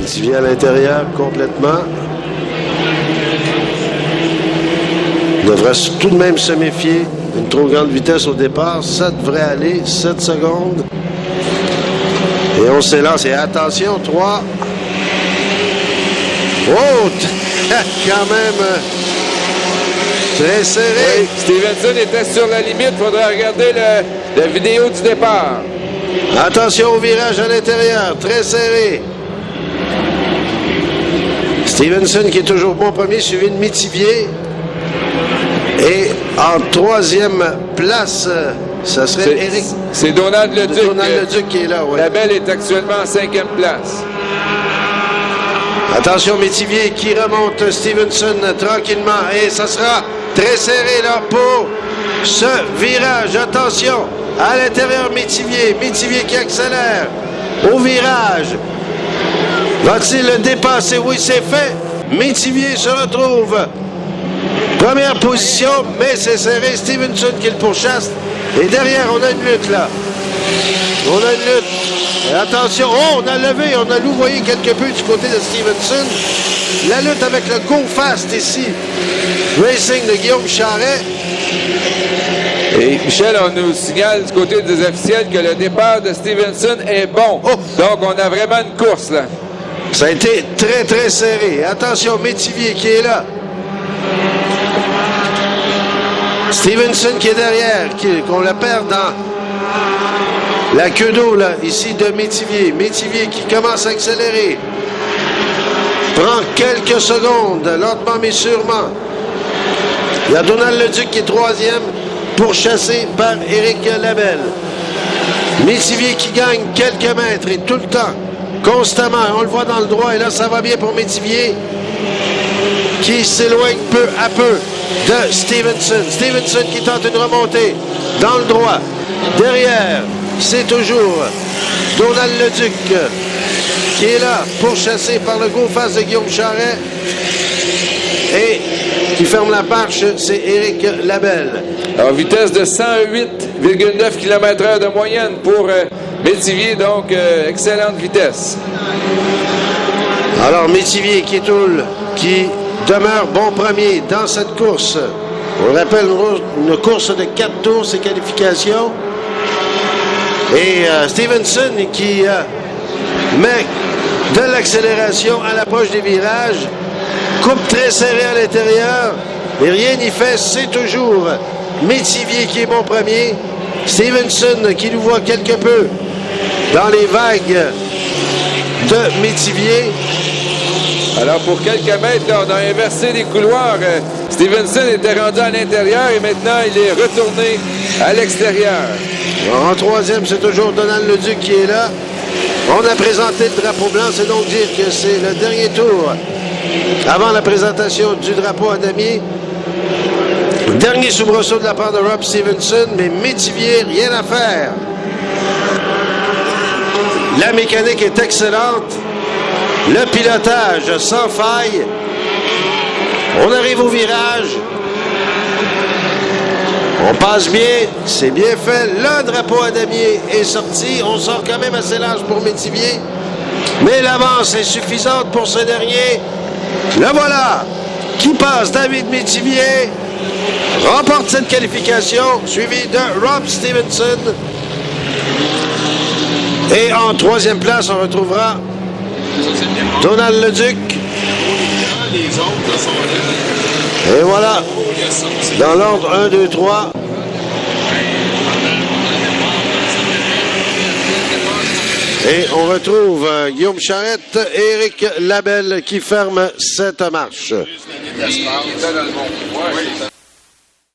Métivier à l'intérieur complètement. Il devrait tout de même se méfier d'une trop grande vitesse au départ. Ça devrait aller. 7 secondes. Et on s'élance. Et attention, 3. Oh! Quand même très serré. Oui, Stevenson était sur la limite. Il faudra regarder la vidéo du départ. Attention au virage à l'intérieur. Très serré. Stevenson qui est toujours bon premier, suivi de Métivier. Et en troisième place, ça serait Éric. C'est Donald Leduc. Donald Leduc qui est là, oui. Labelle est actuellement en 5e place. Attention, Métivier qui remonte Stevenson tranquillement. Et ça sera très serré là pour ce virage. Attention, à l'intérieur Métivier. Métivier qui accélère au virage. Va-t-il le dépasser? Oui, c'est fait. Métivier se retrouve. Première position, mais c'est serré. Stevenson qui le pourchasse. Et derrière, on a une lutte là. On a une lutte. Et attention, oh, on a levé, on a louvoyé quelque peu du côté de Stevenson. La lutte avec le Go Fast ici. Racing de Guillaume Charret. Et Michel, on nous signale du côté des officiels que le départ de Stevenson est bon. Oh. Donc, on a vraiment une course là. Ça a été très, très serré. Attention, Métivier qui est là. Stevenson qui est derrière, qu'on le perd dans la queue d'eau, là, ici, de Métivier. Métivier qui commence à accélérer. Prend quelques secondes, lentement mais sûrement. Il y a Donald Leduc qui est troisième, pourchassé par Éric Labelle. Métivier qui gagne quelques mètres et tout le temps, constamment. On le voit dans le droit et là, ça va bien pour Métivier qui s'éloigne peu à peu de Stevenson. Stevenson qui tente une remontée dans le droit. Derrière, c'est toujours Donald Leduc qui est là, pourchassé par le Go Fast de Guillaume Charret. Et qui ferme la marche, c'est Éric Labelle. Alors, vitesse de 108,9 km/h de moyenne pour Métivier, donc excellente vitesse. Alors, Métivier qui toule, qui demeure bon premier dans cette course. On rappelle une course de 4 tours, ses qualifications. Et Stevenson qui met de l'accélération à l'approche des virages. Coupe très serrée à l'intérieur. Et rien n'y fait, c'est toujours Métivier qui est bon premier. Stevenson qui nous voit quelque peu dans les vagues de Métivier. Alors, pour quelques mètres, là, on a inversé les couloirs. Stevenson était rendu à l'intérieur et maintenant, il est retourné à l'extérieur. En troisième, c'est toujours Donald Leduc qui est là. On a présenté le drapeau blanc, c'est donc dire que c'est le dernier tour avant la présentation du drapeau à damier. Dernier soubresaut de la part de Rob Stevenson, mais Métivier, rien à faire. La mécanique est excellente. Le pilotage sans faille. On arrive au virage. On passe bien. C'est bien fait. Le drapeau à damier est sorti. On sort quand même assez large pour Métivier. Mais l'avance est suffisante pour ce dernier. Le voilà qui passe. David Métivier remporte cette qualification, suivi de Rob Stevenson. Et en troisième place, on retrouvera Donald Leduc. Et voilà, dans l'ordre 1, 2, 3. Et on retrouve Guillaume Charrette et Éric Labelle qui ferment cette marche.